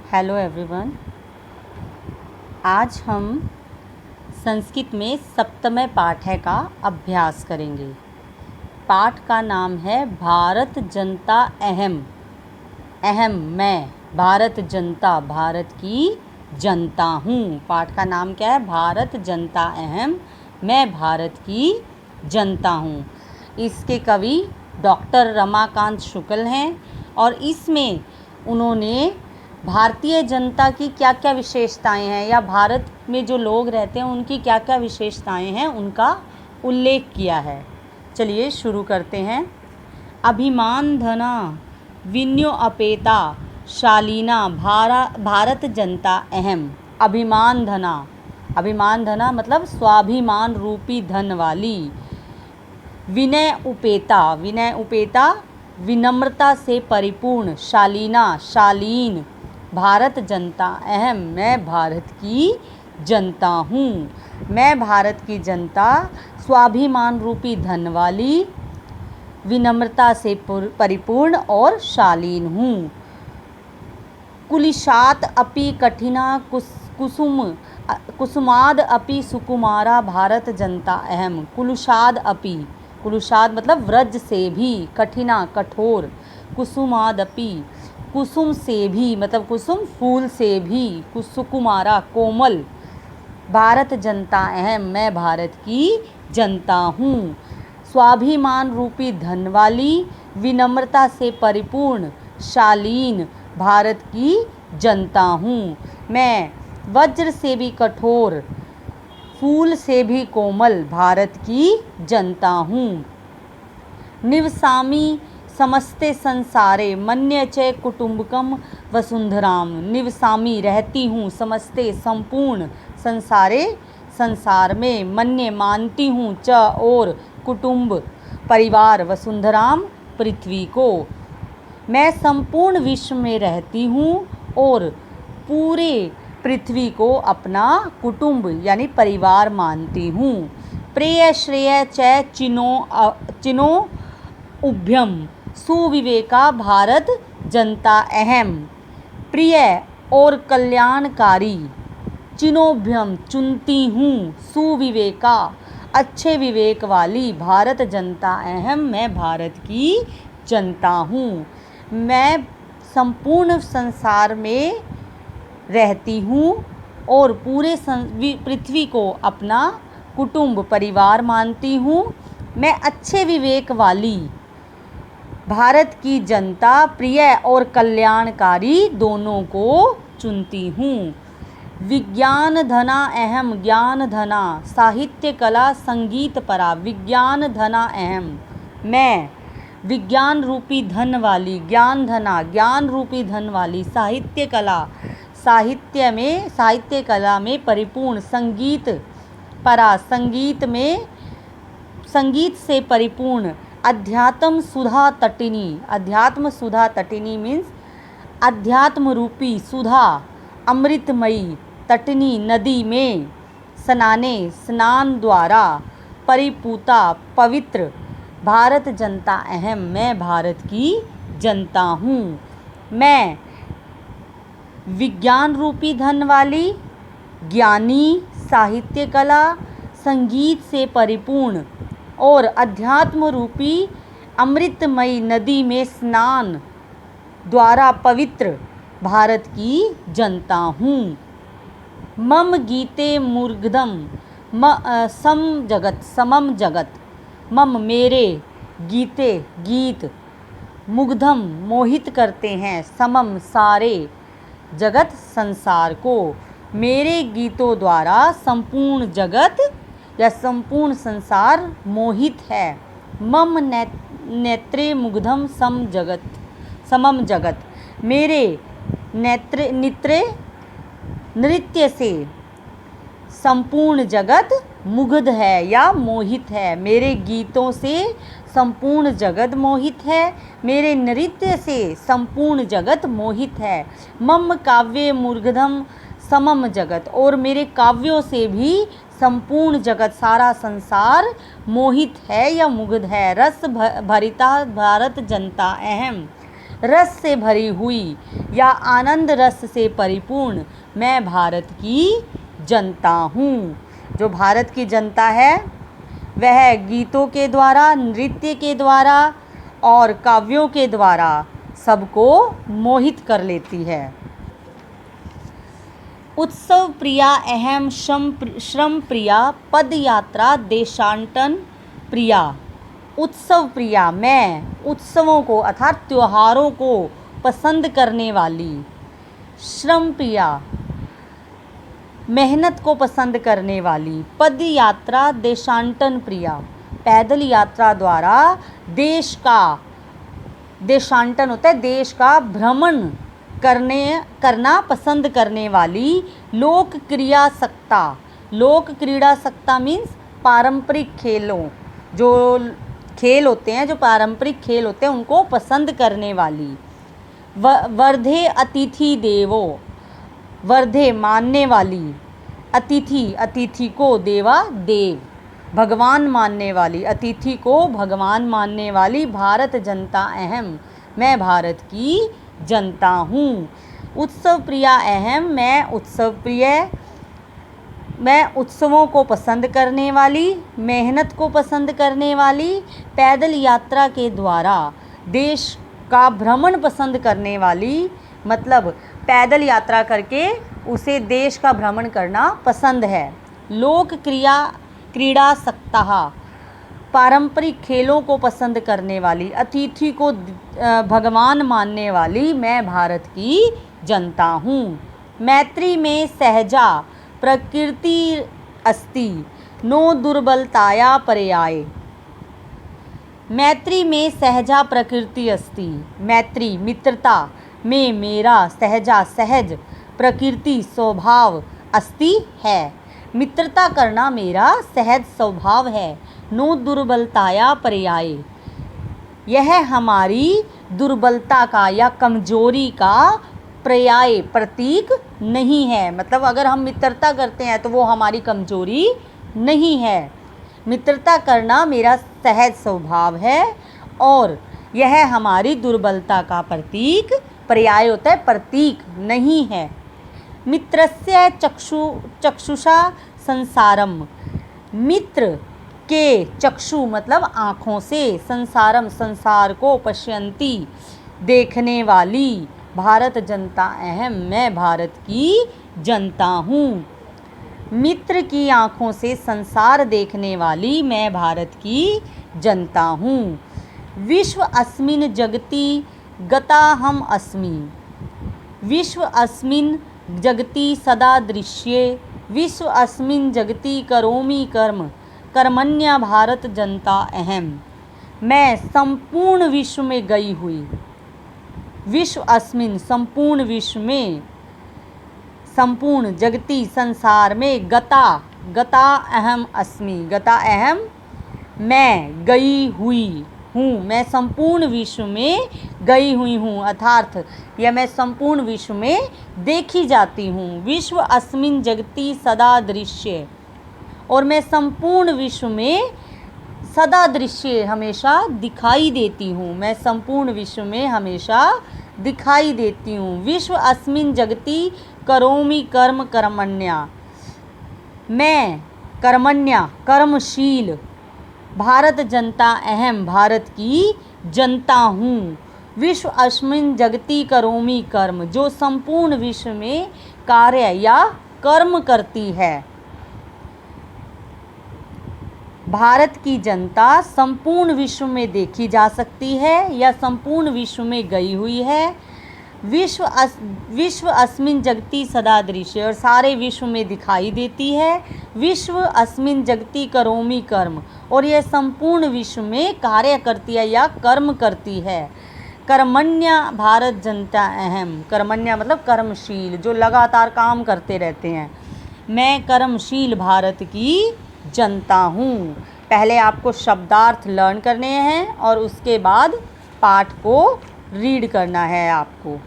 Hello everyone. आज हम संस्कृत में सप्तम पाठ्य का अभ्यास करेंगे। पाठ का नाम है भारत जनता अहम। अहम मैं, भारत जनता, भारत की जनता हूँ। पाठ का नाम क्या है? भारत जनता अहम, मैं भारत की जनता हूँ। इसके कवि डॉक्टर रमाकांत शुक्ल हैं और इसमें उन्होंने भारतीय जनता की क्या क्या विशेषताएं हैं या भारत में जो लोग रहते हैं उनकी क्या क्या विशेषताएं हैं उनका उल्लेख किया है। चलिए शुरू करते हैं। अभिमान धना विन्यो अपेता शालीना भारत जनता अहम। अभिमान धना मतलब स्वाभिमान रूपी धन वाली। विनय उपेता विनम्रता से परिपूर्ण। शालीन भारत जनता अहम, मैं भारत की जनता हूँ। मैं भारत की जनता स्वाभिमान रूपी धन वाली, विनम्रता से परिपूर्ण और शालीन हूँ। कुलिशात अपि कठिना कुसुमाद अपि सुकुमारा भारत जनता अहम। कुलुषाद मतलब व्रज से भी, कठिना कठोर, कुसुमादपि कुसुम से भी मतलब कुसुम फूल से भी, सुकुमारा कोमल। भारत जनता अहम, मैं भारत की जनता हूँ। स्वाभिमान रूपी धन वाली, विनम्रता से परिपूर्ण, शालीन भारत की जनता हूँ। मैं वज्र से भी कठोर, फूल से भी कोमल भारत की जनता हूँ। निवसामि समस्ते संसारे मन्ये च कुटुम्बकम वसुंधराम। निवसामि रहती हूँ, समस्ते संपूर्ण, संसारे संसार में, मन्ये मानती हूँ, च और कुटुंब परिवार, वसुंधराम पृथ्वी को। मैं संपूर्ण विश्व में रहती हूँ और पूरे पृथ्वी को अपना कुटुंब यानी परिवार मानती हूँ। प्रेय श्रेय च चिनो उभ्यम सुविवेका भारत जनता अहम। प्रिय और कल्याणकारी, चिनोभ्यम चुनती हूँ, सुविवेका अच्छे विवेक वाली, भारत जनता अहम, मैं भारत की जनता हूँ। मैं संपूर्ण संसार में रहती हूँ और पूरे पृथ्वी को अपना कुटुंब परिवार मानती हूँ। मैं अच्छे विवेक वाली, भारत की जनता, प्रिय और कल्याणकारी दोनों को चुनती हूँ। विज्ञान धना अहम, ज्ञान धना साहित्य कला संगीत परा। विज्ञान धना अहम, मैं विज्ञान रूपी धन वाली, ज्ञान रूपी धन वाली, साहित्य कला में परिपूर्ण, संगीत परा संगीत से परिपूर्ण। अध्यात्म सुधा तटिनी मीन्स अध्यात्म रूपी सुधा, अमृतमयी, तटिनी नदी में, स्नान द्वारा परिपूता पवित्र। भारत जनता अहम, मैं भारत की जनता हूँ। मैं विज्ञान रूपी धन वाली, ज्ञानी, साहित्य कला संगीत से परिपूर्ण और अध्यात्म रूपी अमृतमयी नदी में स्नान द्वारा पवित्र भारत की जनता हूँ। मम गीते मुग्धम समम जगत। मम मेरे, गीते गीत, मुग्धम मोहित करते हैं, समम सारे, जगत संसार को। मेरे गीतों द्वारा संपूर्ण जगत या संपूर्ण संसार मोहित है। मम नेत्रे मुग्धम समम जगत। मेरे नृत्य से संपूर्ण जगत मुग्ध है या मोहित है। मेरे गीतों से संपूर्ण जगत मोहित है, मेरे नृत्य से संपूर्ण जगत मोहित है। मम काव्ये मुग्धम समम जगत, और मेरे काव्यों से भी संपूर्ण जगत सारा संसार मोहित है या मुग्ध है। रस भरिता भारत जनता अहम, रस से भरी हुई या आनंद रस से परिपूर्ण मैं भारत की जनता हूँ। जो भारत की जनता है वह गीतों के द्वारा, नृत्य के द्वारा और काव्यों के द्वारा सबको मोहित कर लेती है। उत्सव प्रिया अहम श्रम प्रिया पद यात्रा देशांटन प्रिया। उत्सव प्रिया मैं उत्सवों को अर्थात त्योहारों को पसंद करने वाली। श्रम प्रिया मेहनत को पसंद करने वाली। पद यात्रा देशांटन प्रिया पैदल यात्रा द्वारा देश का, देशांटन होता है देश का भ्रमण करना पसंद करने वाली। लोक क्रियासक्ता, लोक क्रीड़ासक्ता मीन्स पारंपरिक खेलों, जो खेल होते हैं, जो पारंपरिक खेल होते हैं उनको पसंद करने वाली। वर्धे अतिथि देवो, वर्धे मानने वाली, अतिथि अतिथि को, देवा देव भगवान मानने वाली, अतिथि को भगवान मानने वाली। भारत जनता अहम मैं भारत की जनता हूँ। उत्सव प्रिया अहम मैं उत्सव प्रिय, मैं उत्सवों को पसंद करने वाली, मेहनत को पसंद करने वाली, पैदल यात्रा के द्वारा देश का भ्रमण पसंद करने वाली। मतलब पैदल यात्रा करके उसे देश का भ्रमण करना पसंद है। लोक क्रीड़ासक्ता पारंपरिक खेलों को पसंद करने वाली, अतिथि को भगवान मानने वाली मैं भारत की जनता हूँ। मैत्री में सहजा प्रकृति अस्ति नो दुर्बलताया पर्याय। मैत्री में सहजा प्रकृति अस्ति, मैत्री मित्रता में मेरा सहजा सहज प्रकृति स्वभाव अस्ति है, मित्रता करना मेरा सहज स्वभाव है। नो दुर्बलताया पर्याय यह हमारी दुर्बलता का या कमजोरी का पर्याय प्रतीक नहीं है। मतलब अगर हम मित्रता करते हैं तो वो हमारी कमजोरी नहीं है। मित्रता करना मेरा सहज स्वभाव है और यह हमारी दुर्बलता का प्रतीक, पर्याय होता है, प्रतीक नहीं है। मित्रस्य चक्षुषा संसारम, मित्र के चक्षु मतलब आँखों से, संसारम संसार को, पश्यंती देखने वाली। भारत जनता अहम मैं भारत की जनता हूँ। मित्र की आँखों से संसार देखने वाली मैं भारत की जनता हूँ। विश्व अस्मिन् जगति गताहम् अस्मि, विश्व अस्मिन् जगति सदा दृश्ये, विश्व अस्मिन् जगति करोमि कर्म कर्मण्या भारत जनता अहम। मैं संपूर्ण विश्व में गई हुई, विश्व अस्मिन् संपूर्ण विश्व में, संपूर्ण जगति संसार में, गता अहम अस्मि, गता अहम मैं गई हुई हूँ, मैं संपूर्ण विश्व में गई हुई हूँ अर्थात या मैं संपूर्ण विश्व में देखी जाती हूँ। विश्व अस्मिन् जगति सदा दृश्य और मैं संपूर्ण विश्व में सदा दृश्य हमेशा दिखाई देती हूँ, मैं संपूर्ण विश्व में हमेशा दिखाई देती हूँ। विश्व अस्मिन् जगति करोमि कर्म कर्मण्या, मैं कर्मण्या कर्मशील, भारत जनता अहम भारत की जनता हूँ। विश्व अस्मिन् जगति करोमि कर्म जो संपूर्ण विश्व में कार्य या कर्म करती है। भारत की जनता संपूर्ण विश्व में देखी जा सकती है या संपूर्ण विश्व में गई हुई है। विश्व अस्मिन् जगति सदा दृश्य और सारे विश्व में दिखाई देती है। विश्व अस्मिन् जगति करोमि कर्म और यह संपूर्ण विश्व में कार्य करती है या कर्म करती है। कर्मण्या भारत जनता अहम, कर्मण्या मतलब कर्मशील, जो लगातार काम करते रहते हैं। मैं कर्मशील भारत की जनता हूँ। पहले आपको शब्दार्थ लर्न करने हैं और उसके बाद पाठ को रीड करना है आपको।